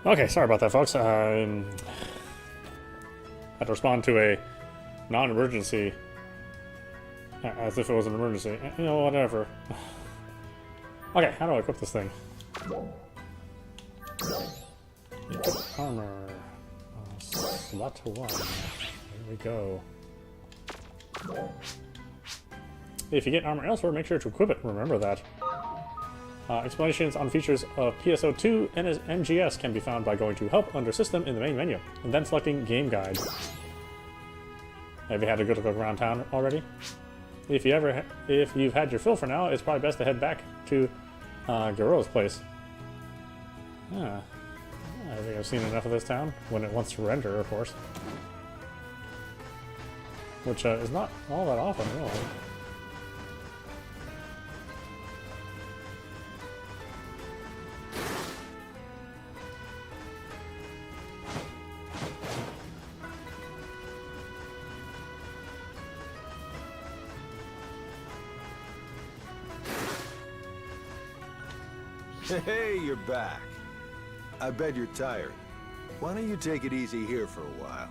Okay, sorry about that, folks. Had to respond to a non-emergency as if it was an emergency. You know, whatever. Okay, how do I equip this thing? Equip armor. Slot 1. Here we go. If you get armor elsewhere, make sure to equip it. Remember that. Explanations on features of PSO2 and MGS can be found by going to Help under System in the main menu, and then selecting Game Guide. Have you had a good look around town already? If you've had your fill for now, it's probably best to head back to Goro's place. I think I've seen enough of this town when it wants to render, of course. Which is not all that often, really. Hey, you're back. I bet you're tired. Why don't you take it easy here for a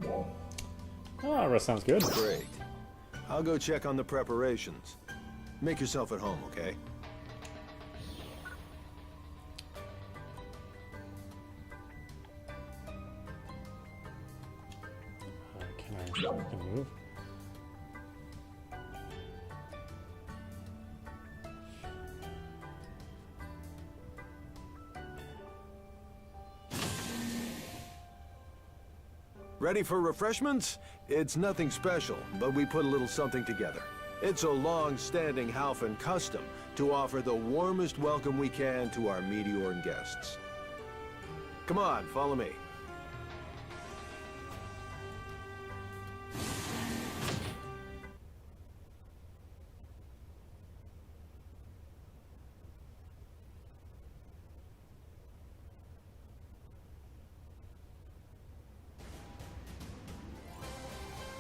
while? Ah, rest sounds good. Great. I'll go check on the preparations. Make yourself at home, okay? Can I move? Ready for refreshments? It's nothing special, but we put a little something together. It's a long-standing Halfin custom to offer the warmest welcome we can to our Meteoran guests. Come on, follow me.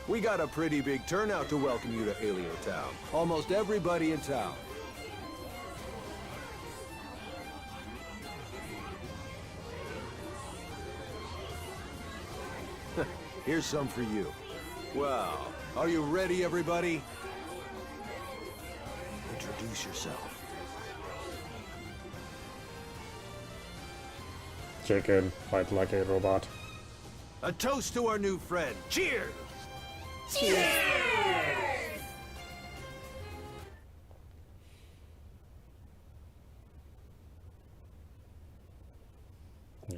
We got a pretty big turnout to welcome you to Alio Town. Almost everybody in town. Here's some for you. Well, are you ready, everybody? Introduce yourself. Chicken, fight like a robot. A toast to our new friend. Cheers! Cheers!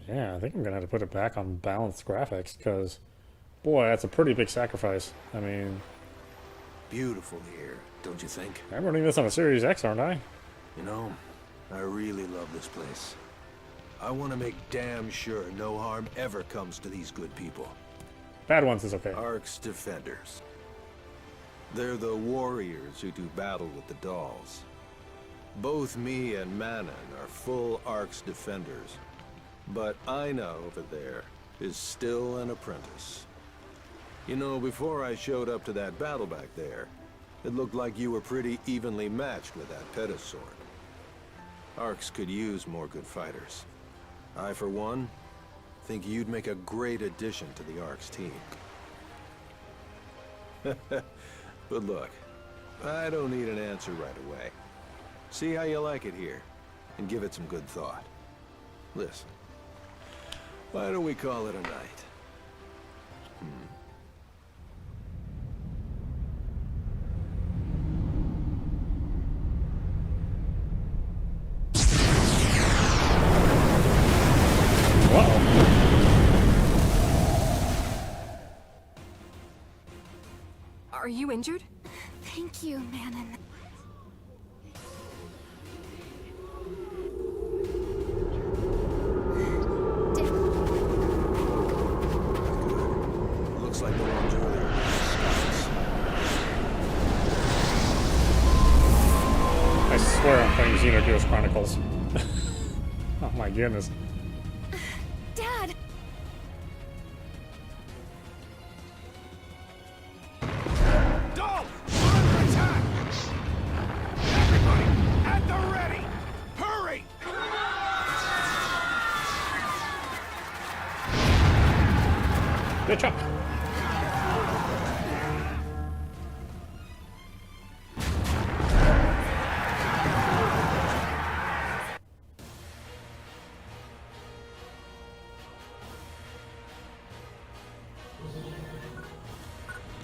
Yeah, I think I'm gonna have to put it back on balanced graphics, because, boy, that's a pretty big sacrifice. I mean... Beautiful here, don't you think? I'm running this on a Series X, aren't I? You know, I really love this place. I want to make damn sure no harm ever comes to these good people. Bad ones is okay. Ark's defenders. They're the warriors who do battle with the dolls. Both me and Manon are full Ark's defenders. But Aina over there is still an apprentice. You know, before I showed up to that battle back there, it looked like you were pretty evenly matched with that Peta sword. Arks could use more good fighters. I, for one, think you'd make a great addition to the Ark's team. But look, I don't need an answer right away. See how you like it here, and give it some good thought. Listen, why don't we call it a night? Are you injured? Thank you, Manon. Looks like the ones earlier. I swear I'm playing Xenogears Chronicles. Oh my goodness. Dad! Dolph! Under attack! Everybody, at the ready! Hurry! bitch up!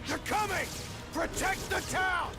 They're coming! Protect the town!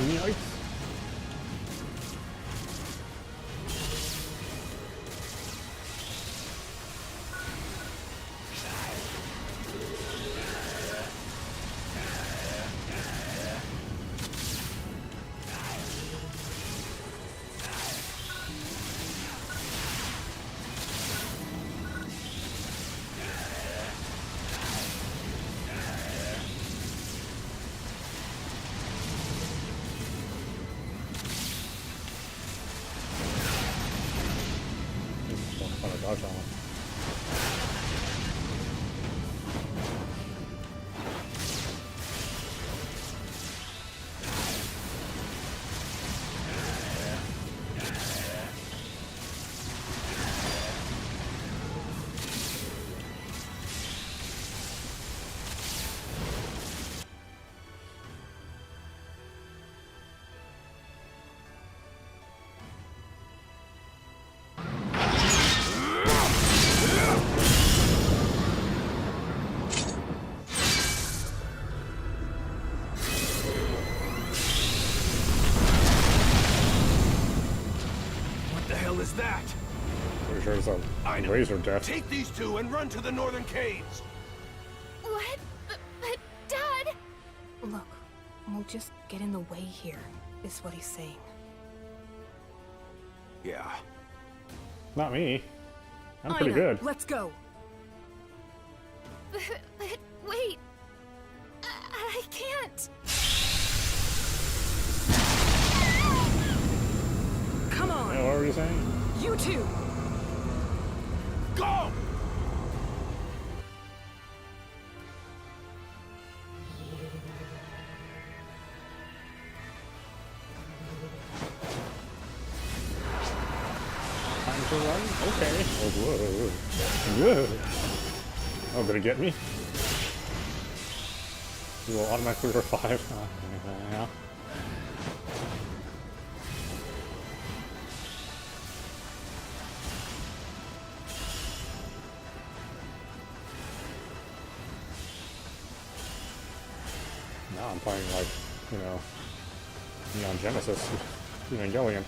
Yikes. Dodge on him. Is that? Pretty sure it's a laser death. Take these two and run to the northern caves. What? But Dad! Look, we'll just get in the way here, is what he's saying. Yeah. Not me. I'm I pretty know. good. Let's go. But wait. I can't. Come on. Yeah, what were you saying? You too. Go! Time to run? Okay. Oh, whoa. Whoa. Oh, did it get me? You will automatically revive. Yeah. Now I'm playing like, you know, Neon Genesis, Evangelion.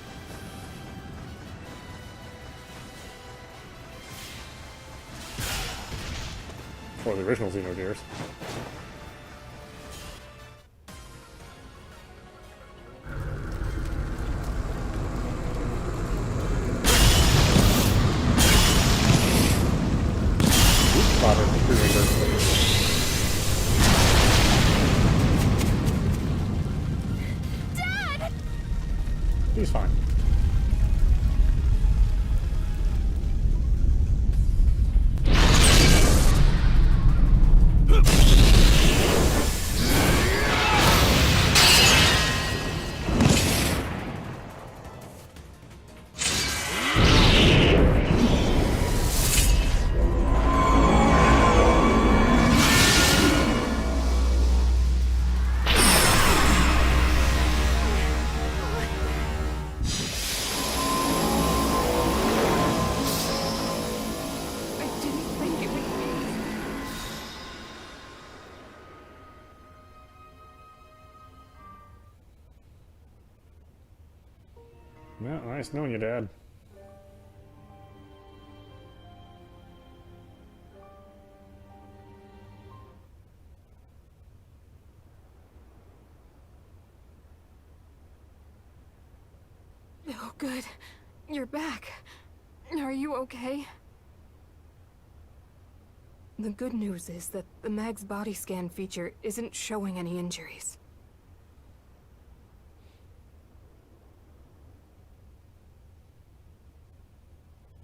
For the original Xenogears. Oops, father, Dad! he's fine. I didn't think it would be. Yeah, nice knowing you, Dad. good. You're back. Are you okay? The good news is that the Mag's body scan feature isn't showing any injuries.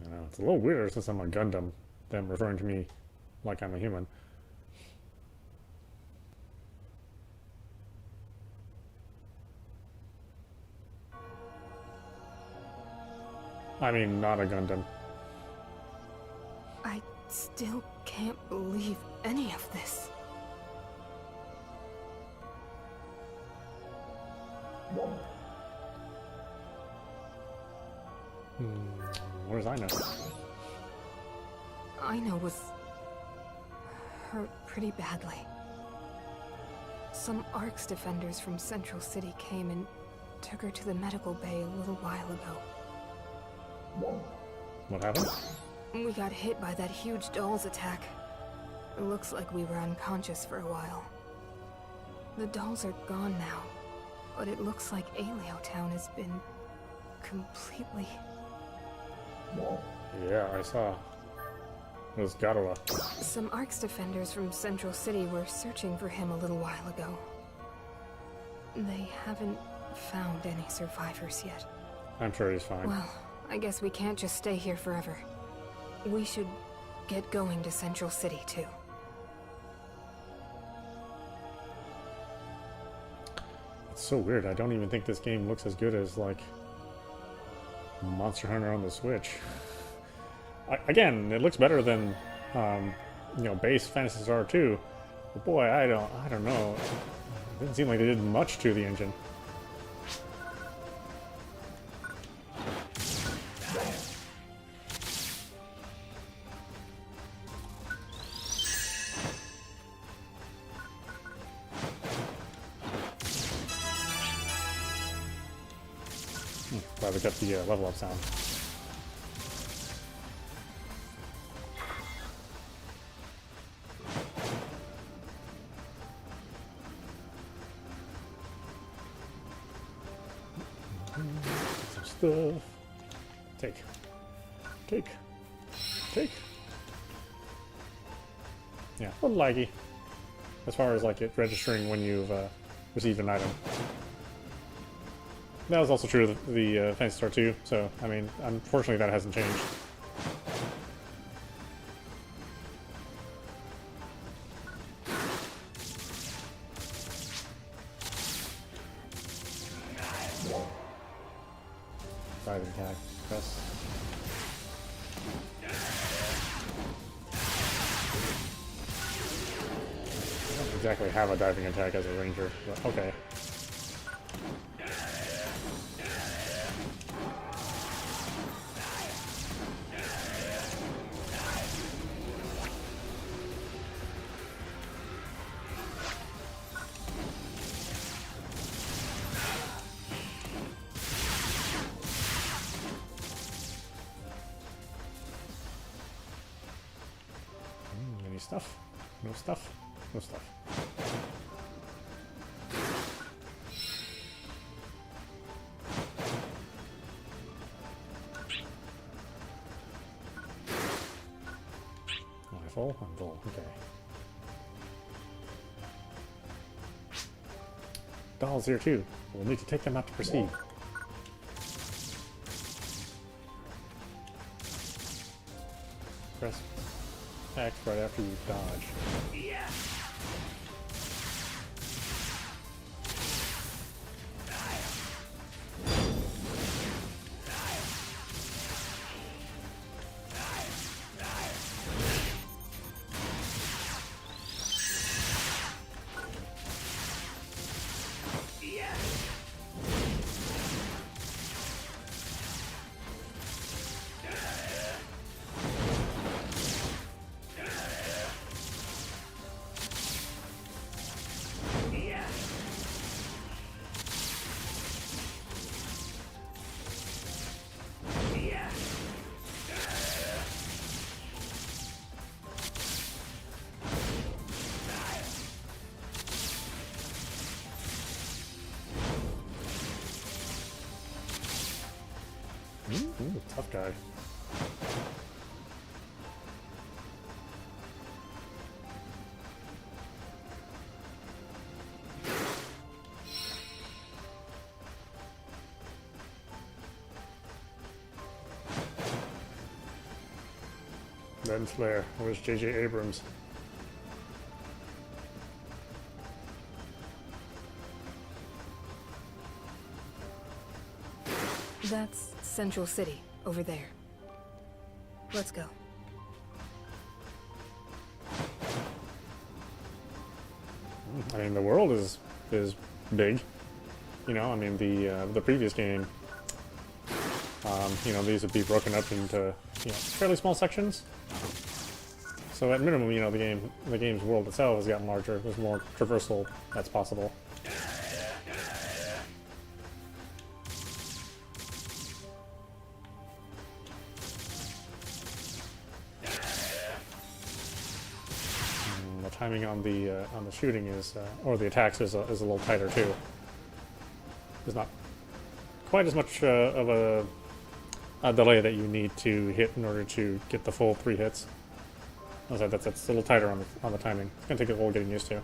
I know, it's a little weirder since I'm a Gundam, them referring to me like I'm a human. I mean, not a Gundam. I still can't believe any of this. What does I know? Aina was hurt pretty badly. Some ARCS defenders from Central City came and took her to the medical bay a little while ago. What happened? We got hit by that huge dolls attack. It looks like we were unconscious for a while. The dolls are gone now, but it looks like Aleo Town has been completely... Yeah, I saw. It was Garuwa. Some ARCS defenders from Central City were searching for him a little while ago. They haven't found any survivors yet. I'm sure he's fine. Well, I guess we can't just stay here forever. We should get going to Central City, too. It's so weird. I don't even think this game looks as good as, like, Monster Hunter on the Switch. Again, it looks better than, you know, base Phantasy Star 2. But boy, I don't know. It didn't seem like they did much to the engine. Glad we got the level up sound. Some stuff. Take. Yeah, a little laggy. As far as like it registering when you've received an item. That was also true of the Phantasy Star 2, so, I mean, unfortunately that hasn't changed. Diving attack, press. I don't exactly have a diving attack as a ranger, but okay. Any stuff? No stuff? No stuff. Am I full? I'm full. Okay. Dolls here too. We'll need to take them out to proceed. Press X right after you dodge. Yeah. Tough guy. Lens flare. Where's J.J. Abrams? That's Central City, over there. Let's go. I mean, the world is big. You know, I mean, the previous game, you know, these would be broken up into, you know, fairly small sections. So at minimum, you know, the game's world itself has gotten larger. There's more traversal that's possible. The timing on the shooting is, or the attacks is a little tighter too. There's not quite as much of a delay that you need to hit in order to get the full 3 hits. As I said, that's a little tighter on the timing. It's gonna take a little getting used to.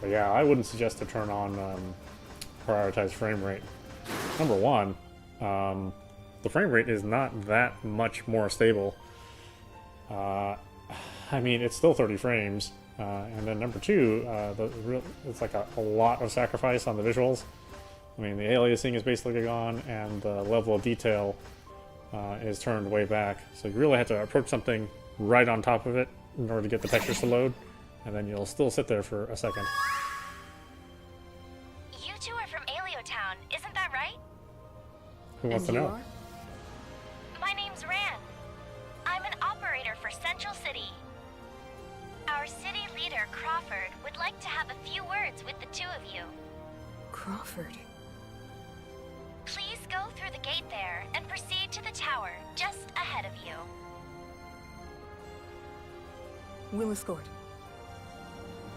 But yeah, I wouldn't suggest to turn on prioritize frame rate. Number one, the frame rate is not that much more stable. I mean, it's still 30 frames. And then number two, it's like a lot of sacrifice on the visuals. I mean, the aliasing is basically gone, and the level of detail is turned way back. So you really have to approach something right on top of it in order to get the textures to load, and then you'll still sit there for a second. You two are from Town, isn't that right? Who wants to know? My name's Ran. I'm an operator for Central City. Our city leader, Crawford, would like to have a few words with the two of you. Crawford? Please go through the gate there and proceed to the tower just ahead of you. We'll escort.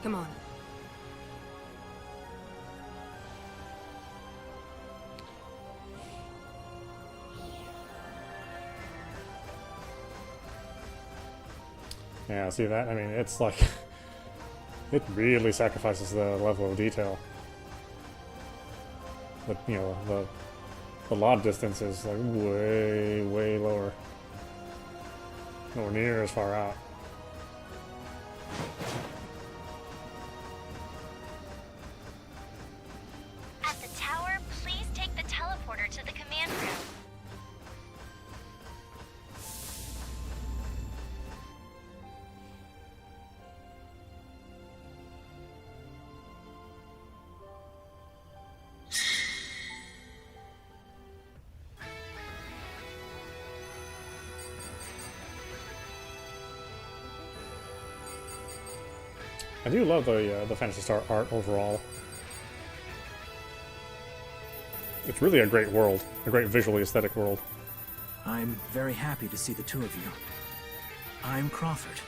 Come on. Yeah, see that? I mean, it's like... it really sacrifices the level of detail. But, you know, the lob distance is like way, way lower. Nowhere near as far out. At the tower, please take the teleporter to the command room. I do love the Phantasy Star art overall. It's really a great world, a great visually aesthetic world. I'm very happy to see the two of you. I'm Crawford,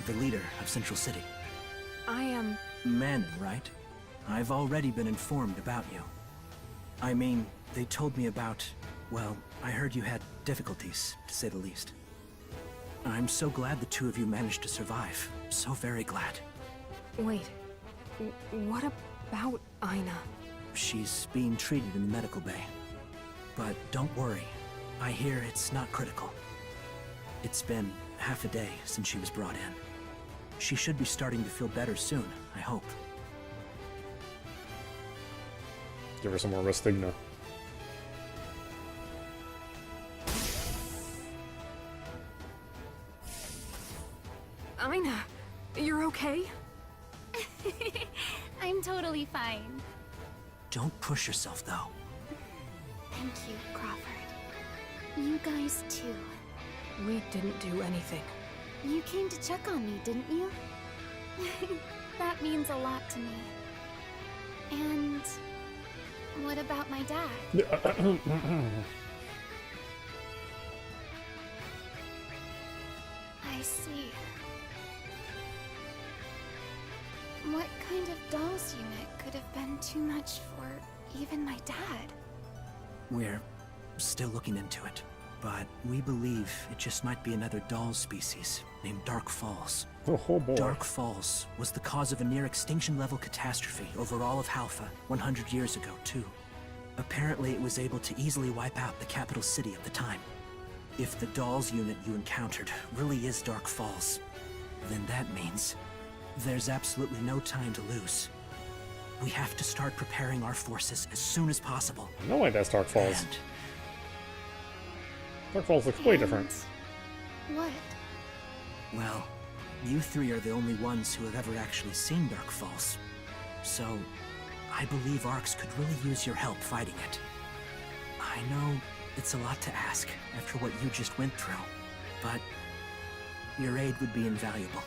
the leader of Central City. I am... Manon, right? I've already been informed about you. I mean, they told me about... well, I heard you had difficulties, to say the least. I'm so glad the two of you managed to survive. So very glad. Wait. What about Aina? She's being treated in the medical bay. But don't worry. I hear it's not critical. It's been half a day since she was brought in. She should be starting to feel better soon, I hope. Give her some more Restigna. Aina, you're okay? I'm totally fine. Don't push yourself, though. Thank you, Crawford. You guys too. We didn't do anything. You came to check on me, didn't you? That means a lot to me. And what about my dad? I see. What kind of dolls unit could have been too much for even my dad? We're still looking into it, but we believe it just might be another doll species named Dark Falls. Oh boy. Dark Falls was the cause of a near-extinction level catastrophe over all of Halpha 100 years ago, too. Apparently, it was able to easily wipe out the capital city at the time. If the dolls unit you encountered really is Dark Falls, then that means there's absolutely no time to lose. We have to start preparing our forces as soon as possible. No way that's Dark Falls. And Dark Falls looks way different. What? well, you three are the only ones who have ever actually seen Dark Falls. So, I believe Arx could really use your help fighting it. I know it's a lot to ask after what you just went through, but your aid would be invaluable.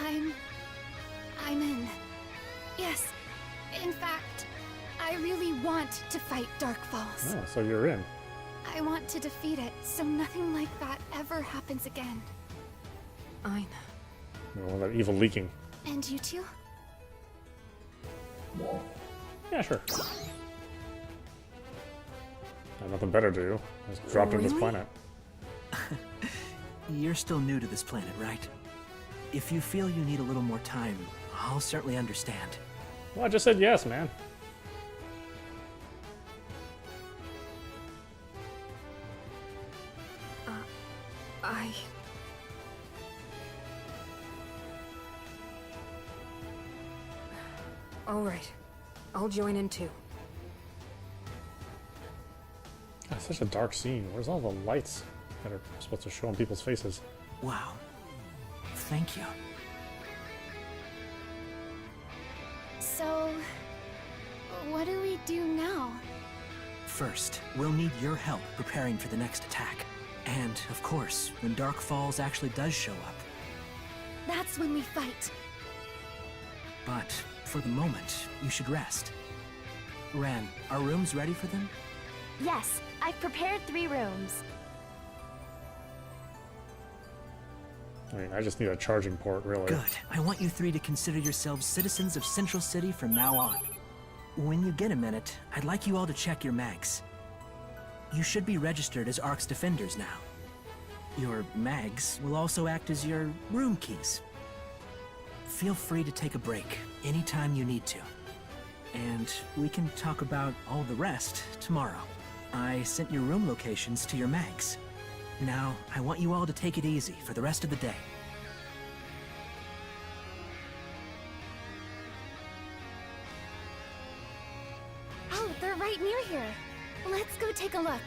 I'm in. Yes. In fact, I really want to fight Dark Falls. Oh, so you're in. I want to defeat it so nothing like that ever happens again. Aina. All that evil leaking. And you two? Yeah, sure. I have nothing better to do. Just dropped in this Really? planet. You're still new to this planet, right? If you feel you need a little more time, I'll certainly understand. Well, I just said yes, man. All right. I'll join in too. God, such a dark scene. Where's all the lights that are supposed to show on people's faces? Wow. Thank you. So, what do we do now? First, we'll need your help preparing for the next attack. And, of course, when Dark Falls actually does show up. That's when we fight. But, for the moment, you should rest. Ran, are rooms ready for them? Yes, I've prepared 3 rooms. I mean, I just need a charging port, really. Good. I want you three to consider yourselves citizens of Central City from now on. When you get a minute, I'd like you all to check your mags. You should be registered as Arx Defenders now. Your mags will also act as your room keys. Feel free to take a break anytime you need to. And we can talk about all the rest tomorrow. I sent your room locations to your mags. Now, I want you all to take it easy for the rest of the day. Oh, they're right near here. Let's go take a look.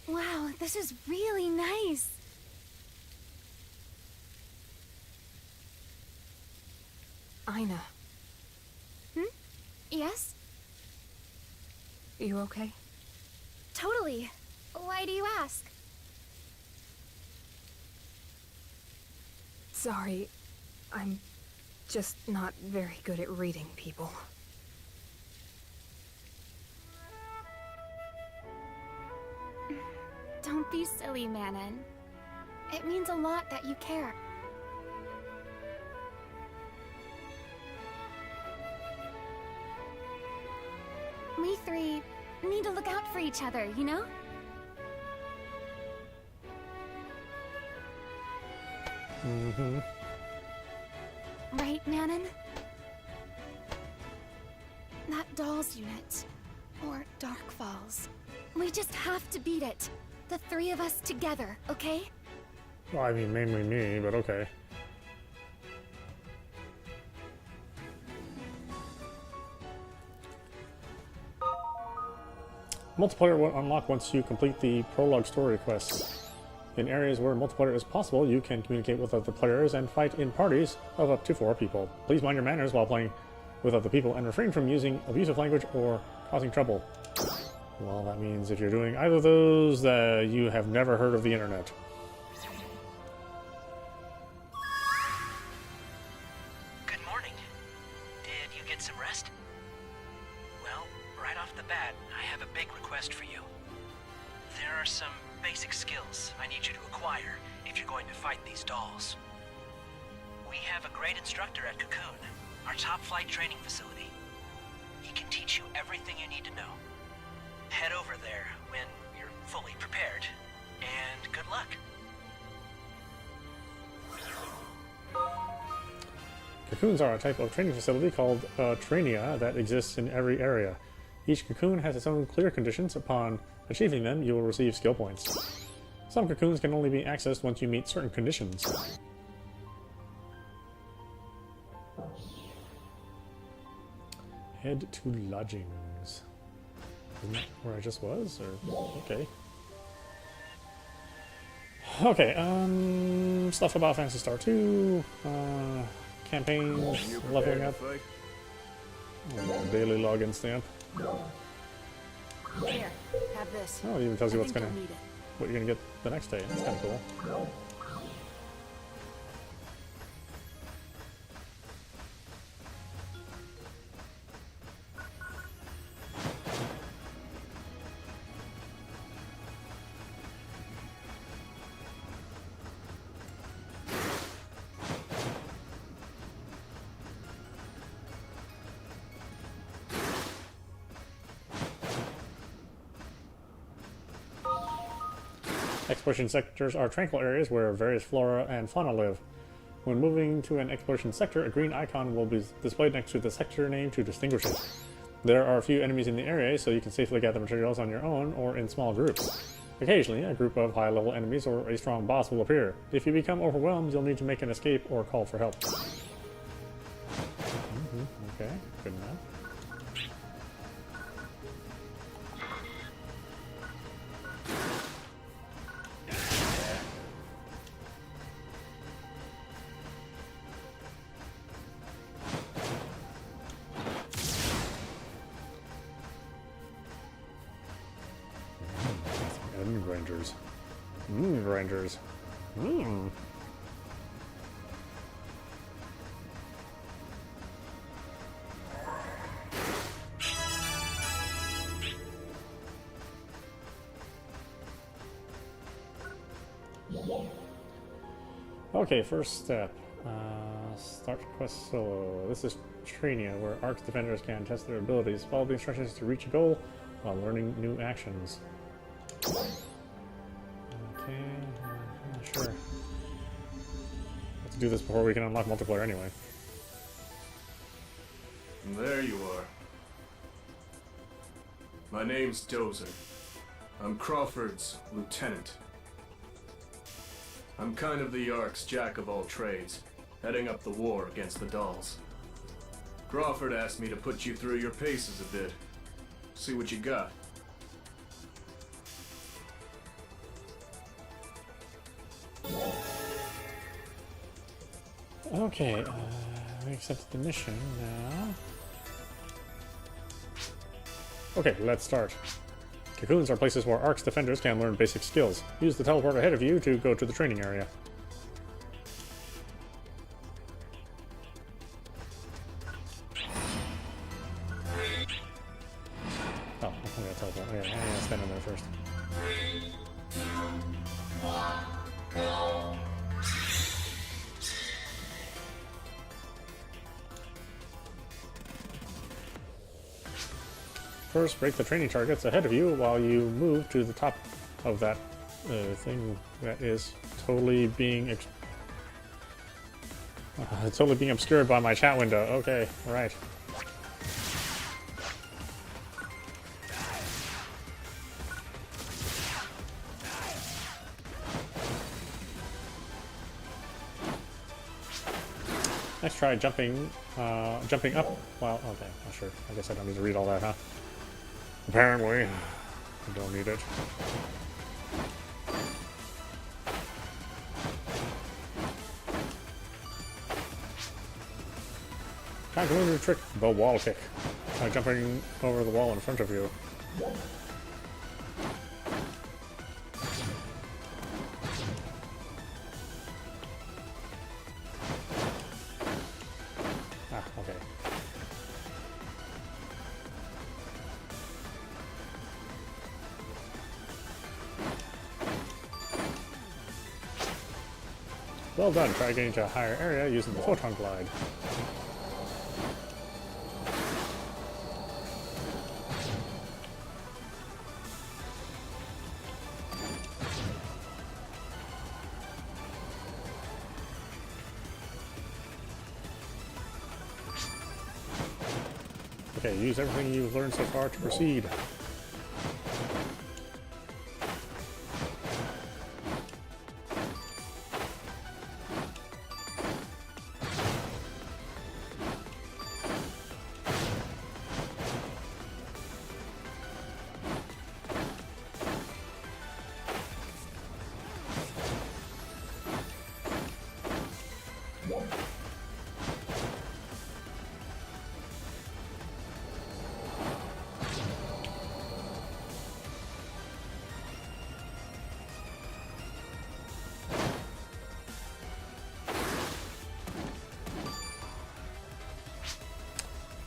Wow, this is really nice. Aina, Yes? you okay? Totally. Why do you ask? Sorry, I'm just not very good at reading people. Don't be silly, Manon. It means a lot that you care. We three need to look out for each other, you know? Mm-hmm. Right, Manon? That Dolls unit. Or Dark Falls. We just have to beat it. The 3 of us together, okay? Well, I mean, mainly me, but okay. Multiplayer will unlock once you complete the prologue story quests. In areas where multiplayer is possible, you can communicate with other players and fight in parties of up to 4 people. Please mind your manners while playing with other people and refrain from using abusive language or causing trouble. Well, that means if you're doing either of those, you have never heard of the internet. Good morning. Did you get some rest? Well, right off the bat, I have a big request for you. There are some basic skills I need you to acquire if you're going to fight these dolls. We have a great instructor at Cocoon, our top flight training facility. He can teach you everything you need to know. Head over there when you're fully prepared, and good luck. Cocoons are a type of training facility called trainia that exists in every area. Each cocoon has its own clear conditions. Upon achieving them, you will receive skill points. Some cocoons can only be accessed once you meet certain conditions. Head to lodgings. Isn't that where I just was? Or okay. Okay, stuff about Phantasy Star 2, campaigns, leveling up. Daily login stamp. Here, have this. Oh, it even tells you I think you'll need it. what you're gonna get the next day. That's kind of cool. Exploration sectors are tranquil areas where various flora and fauna live. When moving to an exploration sector, a green icon will be displayed next to the sector name to distinguish it. There are a few enemies in the area, so you can safely gather materials on your own or in small groups. Occasionally, a group of high-level enemies or a strong boss will appear. If you become overwhelmed, you'll need to make an escape or call for help. Okay, good enough. Rangers. Rangers. Okay, first step. Start quest solo. This is Trainia, where Arcs defenders can test their abilities. Follow the instructions to reach a goal while learning new actions. Okay, sure. Let's do this before we can unlock multiplayer anyway. There you are. My name's Dozer. I'm Crawford's lieutenant. I'm kind of the Ark's jack of all trades, heading up the war against the dolls. Crawford asked me to put you through your paces a bit. See what you got. Okay, we accepted the mission now. Okay, let's start. Cocoons are places where Ark's defenders can learn basic skills. Use the teleport ahead of you to go to the training area. Oh, I'm gonna teleport. Okay, I'm gonna stand in there first. First, break the training targets ahead of you while you move to the top of that thing that is totally being obscured by my chat window. Okay, right. Let's try jumping up. Well, okay, not sure. I guess I don't need to read all that, huh? Apparently, I don't need it. Time to learn the trick, the wall kick. By jumping over the wall in front of you. Ah, okay. Well done. Try getting to a higher area using the photon glide. Okay, use everything you've learned so far to proceed.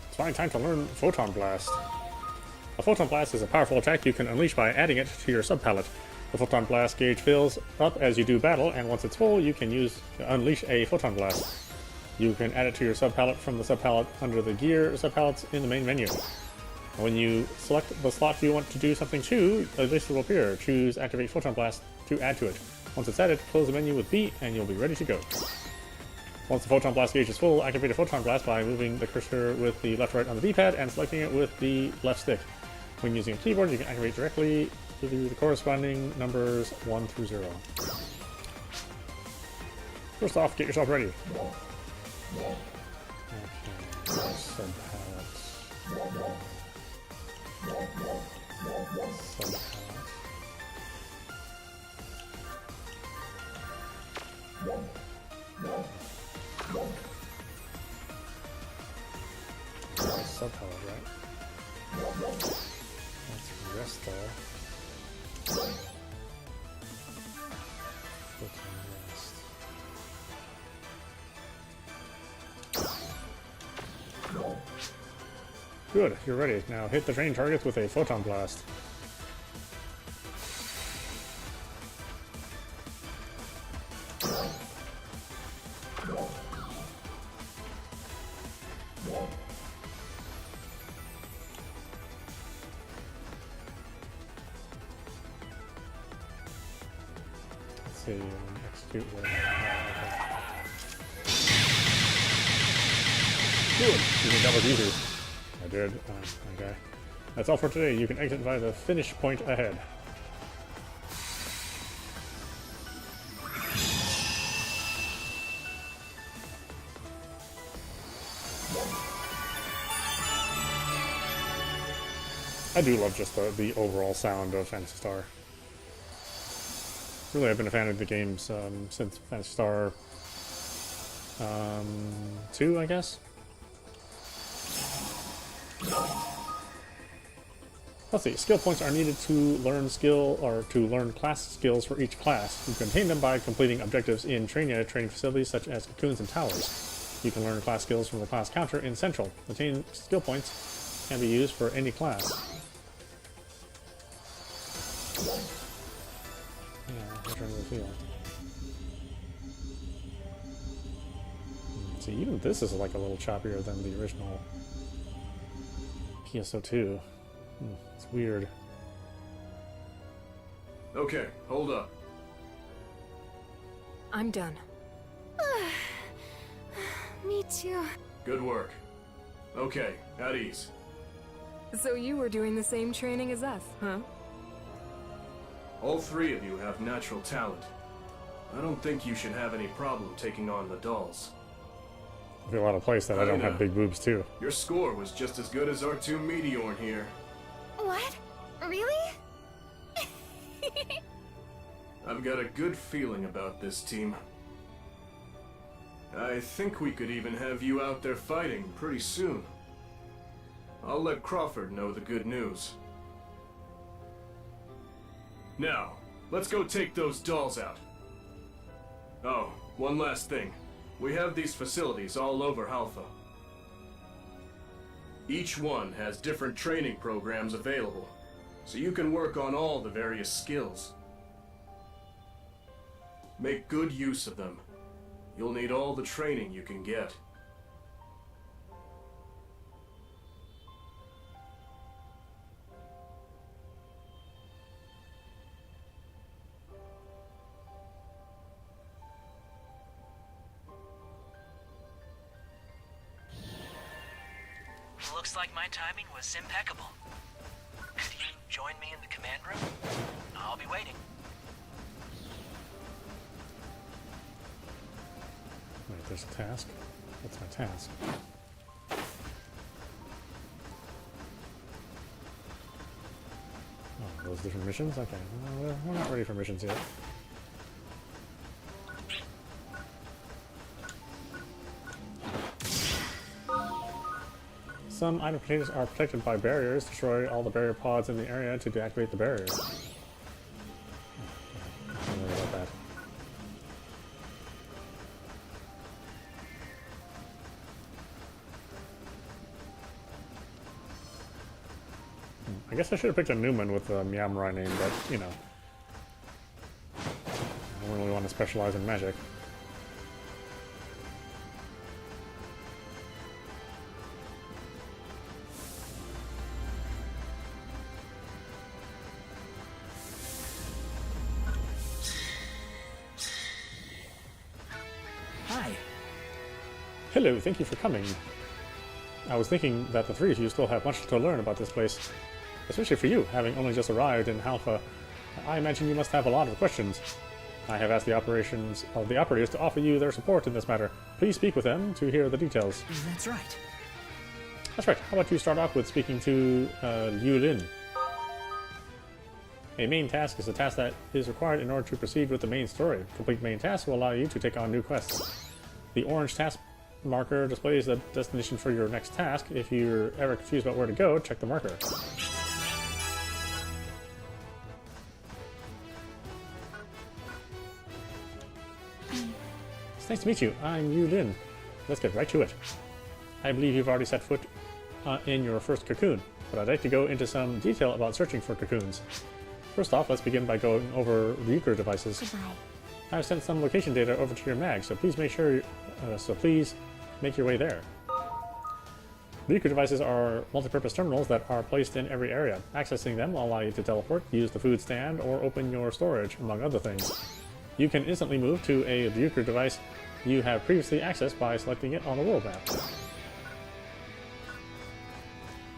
It's finally time to learn Photon Blast. A Photon Blast is a powerful attack you can unleash by adding it to your subpalette. The Photon Blast gauge fills up as you do battle, and once it's full, you can unleash a Photon Blast. You can add it to your subpalette from the subpalette under the gear subpalettes in the main menu. When you select the slot you want to do something to, a list will appear. Choose Activate Photon Blast to add to it. Once it's added, close the menu with B, and you'll be ready to go. Once the Photon Blast gauge is full, activate a Photon Blast by moving the cursor with the left-right on the D-pad and selecting it with the left stick. When using a keyboard, you can activate directly to the corresponding numbers 1 through 0. First off, get yourself ready. Okay, subpalettes. Subpalette, right? That's Resta. Photon Blast. Good, you're ready. Now hit the train targets with a Photon Blast. Let's see, execute the... Good, you think that was easy? I did. Okay. That's all for today. You can exit via the finish point ahead. I do love just the overall sound of Phantasy Star. Really, I've been a fan of the games since Phantasy Star 2, I guess. Let's see. Skill points are needed to learn class skills for each class. You can obtain them by completing objectives in training facilities such as cocoons and towers. You can learn class skills from the class counter in Central. Obtained skill points can be used for any class. Yeah, return to the field. See, even this is like a little choppier than the original PSO2. It's weird. Okay, hold up. I'm done. Me too. Good work. Okay, at ease. So you were doing the same training as us, huh? All three of you have natural talent. I don't think you should have any problem taking on the dolls. I feel out of place that I don't have big boobs too. Your score was just as good as our two Meteorn here. What? Really? I've got a good feeling about this team. I think we could even have you out there fighting pretty soon. I'll let Crawford know the good news. Now, let's go take those dolls out. Oh, one last thing. We have these facilities all over Alpha. Each one has different training programs available, so you can work on all the various skills. Make good use of them. You'll need all the training you can get. Looks like my timing was impeccable. Could you join me in the command room? I'll be waiting. Wait, there's a task? What's my task? Oh, those different missions? Okay, well, we're not ready for missions yet. Some item containers are protected by barriers. Destroy all the barrier pods in the area to deactivate the barriers. Don't worry about that. I guess I should have picked a Newman with the Myamurai name, but, you know. I don't really want to specialize in magic. Hi. Hello, thank you for coming. I was thinking that the three of you still have much to learn about this place. Especially for you, having only just arrived in Alpha. I imagine you must have a lot of questions. I have asked the operators to offer you their support in this matter. Please speak with them to hear the details. That's right. That's right. How about you start off with speaking to Yu Lin? A main task is a task that is required in order to proceed with the main story. Complete main tasks will allow you to take on new quests. The orange task marker displays the destination for your next task. If you're ever confused about where to go, check the marker. It's nice to meet you. I'm Yu Lin. Let's get right to it. I believe you've already set foot in your first cocoon, but I'd like to go into some detail about searching for cocoons. First off, let's begin by going over Ryuker devices. Goodbye. I've sent some location data over to your mag, so please make your way there. Ryuker devices are multi-purpose terminals that are placed in every area. Accessing them will allow you to teleport, use the food stand, or open your storage, among other things. You can instantly move to a Ryuker device you have previously accessed by selecting it on the world map.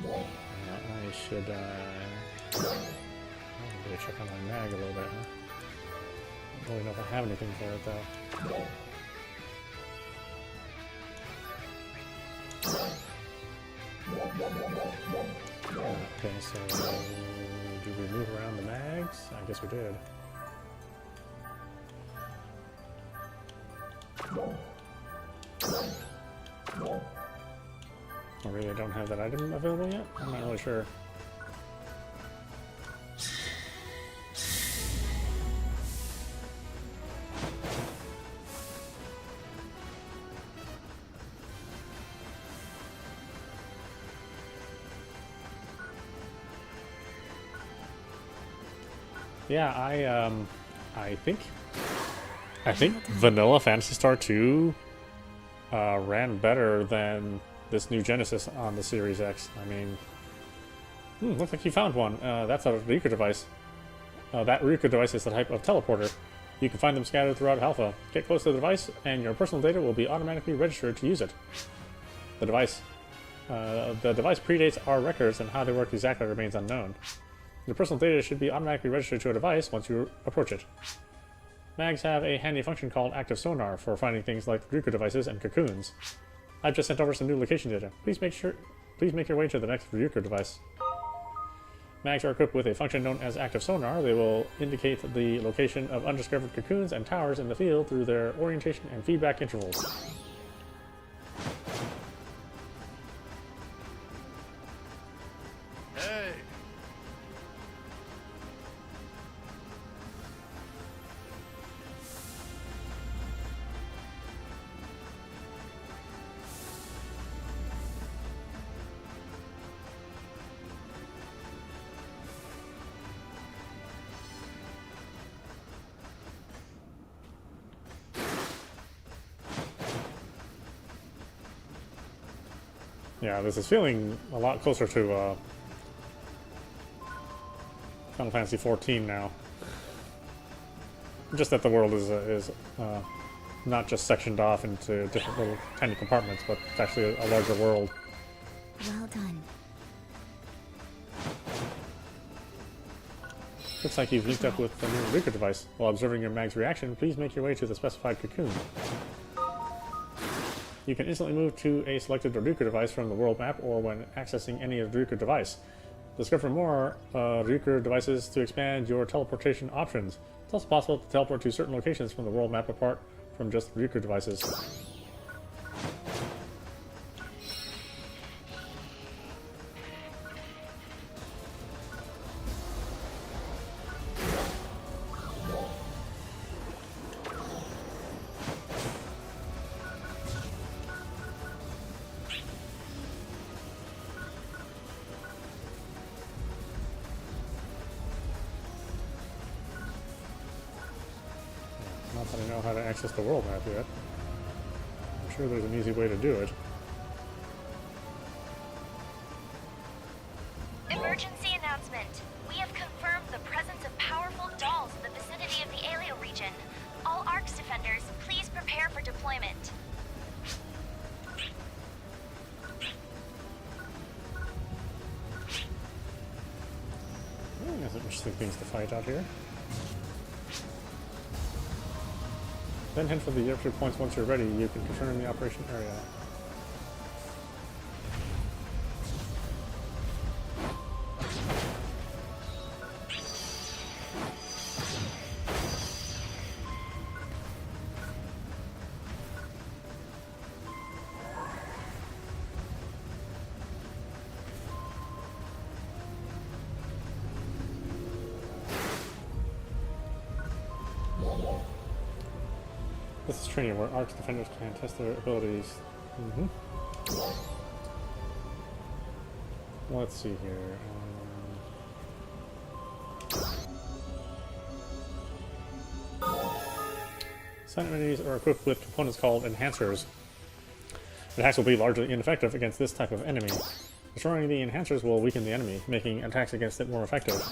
I should probably check on my mag a little bit, huh? I don't really know if I have anything for it, though. Okay, so do we move around the mags? I guess we did. Oh, really? I don't have that item available yet? I'm not really sure. Yeah, I think Vanilla Phantasy Star 2 ran better than this new Genesis on the Series X. I mean, looks like you found one. That's a Ryuker device. That Ryuker device is the type of teleporter. You can find them scattered throughout Alpha. Get close to the device, and your personal data will be automatically registered to use it. The device predates our records, and how they work exactly remains unknown. Your personal data should be automatically registered to a device once you approach it. Mags have a handy function called active sonar for finding things like Ryuker devices and cocoons. I've just sent over some new location data. Please make your way to the next Ryuker device. Mags are equipped with a function known as active sonar. They will indicate the location of undiscovered cocoons and towers in the field through their orientation and feedback intervals. Yeah, this is feeling a lot closer to Final Fantasy 14 now. Just that the world is not just sectioned off into different little tiny compartments, but it's actually a larger world. Well done. Looks like you've linked up with the new Reaker device. While observing your mag's reaction, please make your way to the specified cocoon. You can instantly move to a selected Reaker device from the world map or when accessing any Reaker device. Discover more Reaker devices to expand your teleportation options. It's also possible to teleport to certain locations from the world map apart from just Reaker devices. Not that I know how to access the world map yet. I'm sure there's an easy way to do it. Emergency announcement. We have confirmed the presence of powerful dolls in the vicinity of the Alio region. All ARX defenders, please prepare for deployment. There's some interesting things to fight out here. Then head for the entry points once you're ready. You can confirm the operation area. This is training where ARX defenders can test their abilities. Let's see here. Some enemies are equipped with components called enhancers. Attacks will be largely ineffective against this type of enemy. Destroying the enhancers will weaken the enemy, making attacks against it more effective.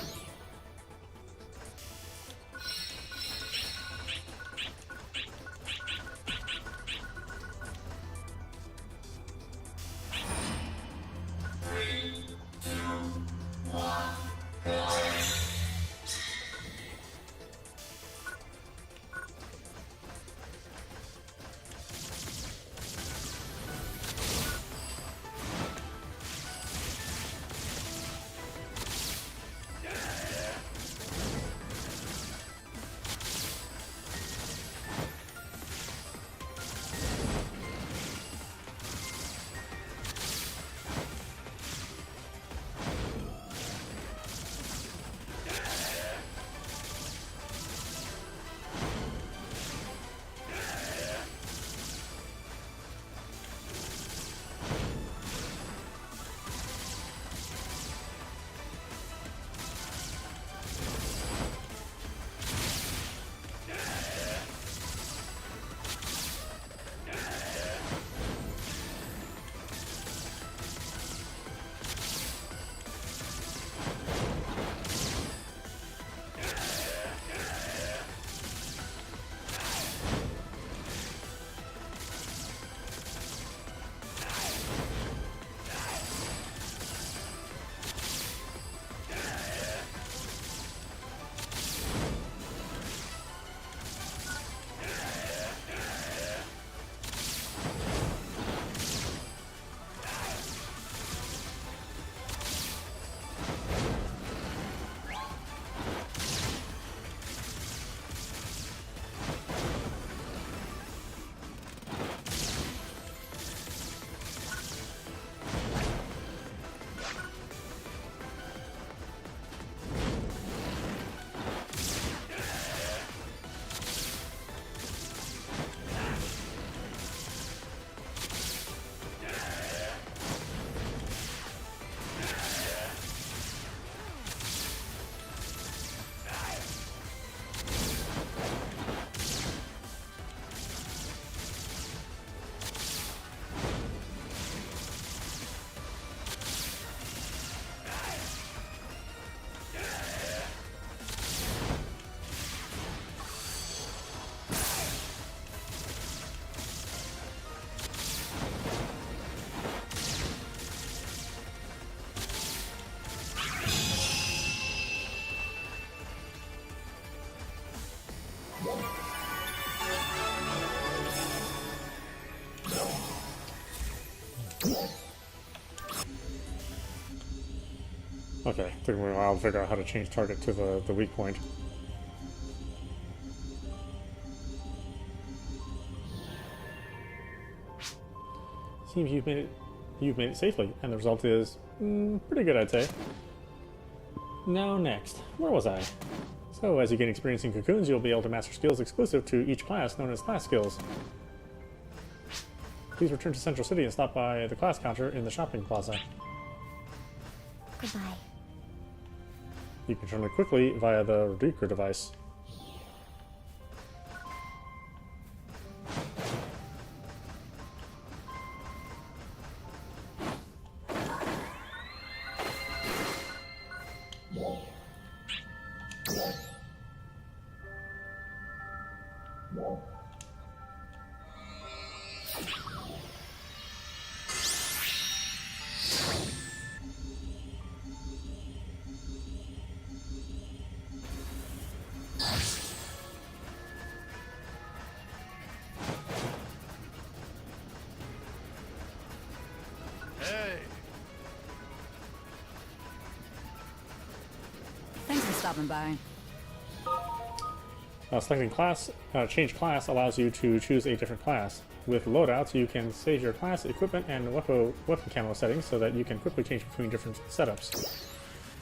Okay, took me a while to figure out how to change target to the weak point. Seems you've made it safely, and the result is pretty good, I'd say. Now next, where was I? So, as you gain experience in cocoons, you'll be able to master skills exclusive to each class, known as class skills. Please return to Central City and stop by the class counter in the shopping plaza. Goodbye. You can turn it quickly via the Reducer device. Thanks for stopping by. Selecting class, change class allows you to choose a different class. With loadouts, you can save your class, equipment, and weapon camo settings so that you can quickly change between different setups.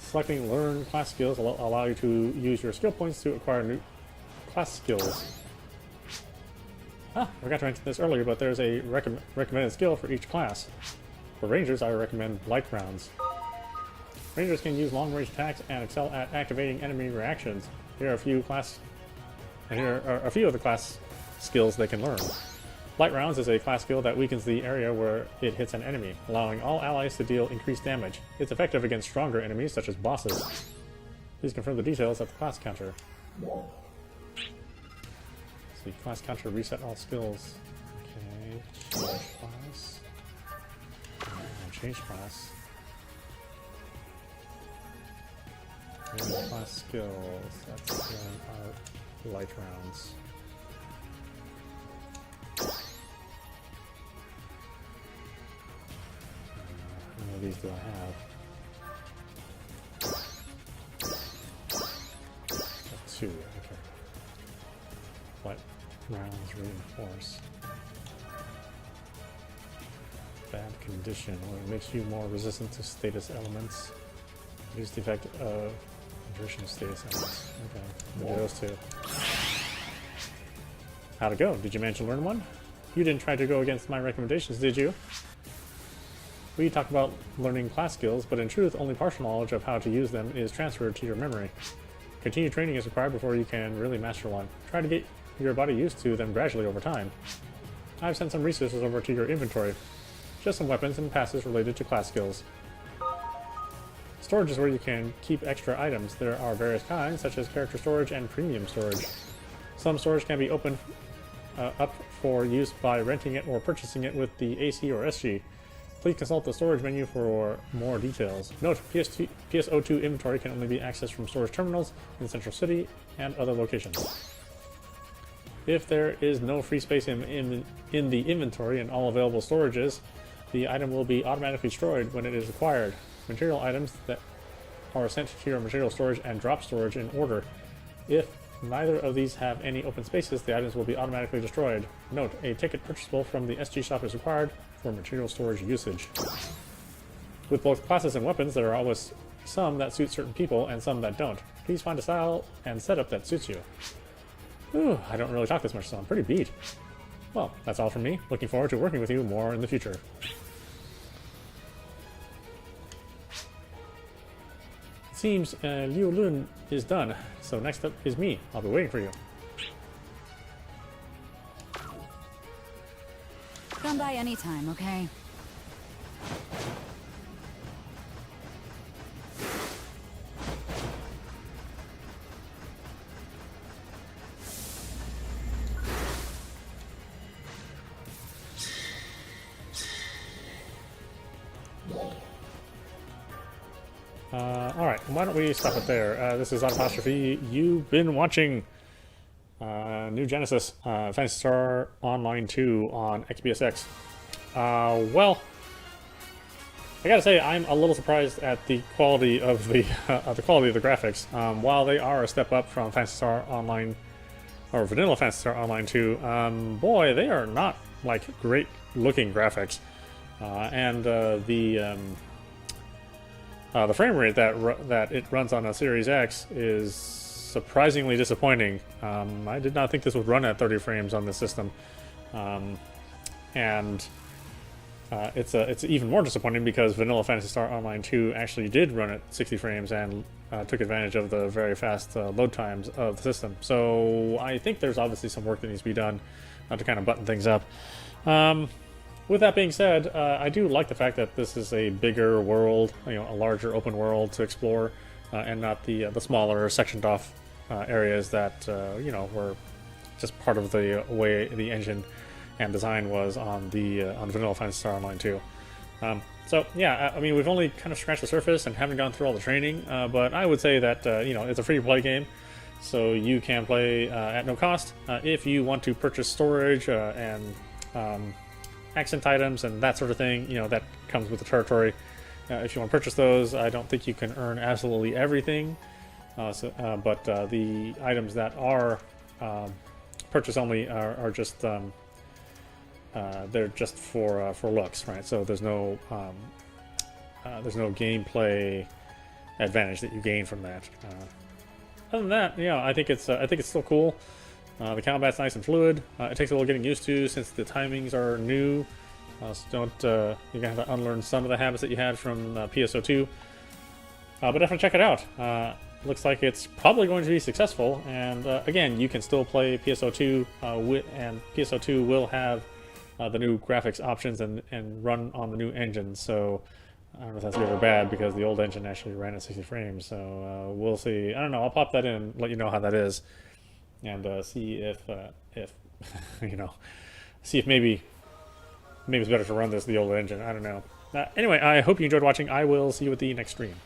Selecting learn class skills will allow you to use your skill points to acquire new class skills. I forgot to mention this earlier, but there's a recommended skill for each class. For Rangers, I recommend light rounds. Rangers can use long-range attacks and excel at activating enemy reactions. Here are a few of the class skills they can learn. Light rounds is a class skill that weakens the area where it hits an enemy, allowing all allies to deal increased damage. It's effective against stronger enemies such as bosses. Please confirm the details at the class counter. See, class counter reset all skills. Okay, change class. Change class. And class skills. That's our light rounds. How many of these do I have? Two, okay. Light rounds reinforce. Bad condition. Well, it makes you more resistant to status elements. Reduce the effect of attrition status elements. Okay, we'll do those two. How'd it go? Did you manage to learn one? You didn't try to go against my recommendations, did you? We talk about learning class skills, but in truth, only partial knowledge of how to use them is transferred to your memory. Continued training is required before you can really master one. Try to get your body used to them gradually over time. I've sent some resources over to your inventory. Just some weapons and passes related to class skills. Storage is where you can keep extra items. There are various kinds, such as character storage and premium storage. Some storage can be opened up for use by renting it or purchasing it with the AC or SG. Please consult the storage menu for more details. Note, PSO2 inventory can only be accessed from storage terminals in Central City and other locations. If there is no free space in the inventory and all available storages, the item will be automatically destroyed when it is acquired. Material items that are sent to your material storage and drop storage in order. If neither of these have any open spaces, the items will be automatically destroyed. Note, a ticket purchasable from the SG shop is required for material storage usage. With both classes and weapons, there are always some that suit certain people and some that don't. Please find a style and setup that suits you. Ooh, I don't really talk this much, so I'm pretty beat. Well, that's all from me. Looking forward to working with you more in the future. It seems Liu Lun is done, so next up is me. I'll be waiting for you. Come by anytime, okay? Alright, why don't we stop it there? This is Apostrophe. You've been watching New Genesis Phantasy Star Online 2 on Xbsx. Well, I gotta say, I'm a little surprised at the quality of the graphics. While they are a step up from Phantasy Star Online or vanilla Phantasy Star Online 2, boy, they are not like great looking graphics, and the frame rate that it runs on a Series X is surprisingly disappointing. I did not think this would run at 30 frames on this system, and it's even more disappointing because Vanilla Phantasy Star Online 2 actually did run at 60 frames and took advantage of the very fast load times of the system. So I think there's obviously some work that needs to be done to kind of button things up. With that being said, I do like the fact that this is a bigger world, a larger open world to explore, and not the smaller sectioned off areas that were just part of the way the engine and design was on Vanilla Phantasy Star Online 2. So yeah, I mean, we've only kind of scratched the surface and haven't gone through all the training, but I would say that it's a free-to-play game, so you can play at no cost. If you want to purchase storage and accent items and that sort of thing, that comes with the territory. If you want to purchase those, I don't think you can earn absolutely everything, but the items that are purchase only are just they're just for looks, right? So there's no gameplay advantage that you gain from that. Other than that, I think it's still cool. The combat's nice and fluid. It takes a little getting used to since the timings are new. So you're gonna have to unlearn some of the habits that you had from PSO2. But definitely check it out. Looks like it's probably going to be successful. And again, you can still play PSO2, and PSO2 will have the new graphics options and run on the new engine. So I don't know if that's good or bad because the old engine actually ran at 60 frames. So we'll see. I don't know. I'll pop that in and let you know how that is, and see if see if maybe it's better to run the old engine. I don't know. Anyway, I hope you enjoyed watching. I will see you at the next stream.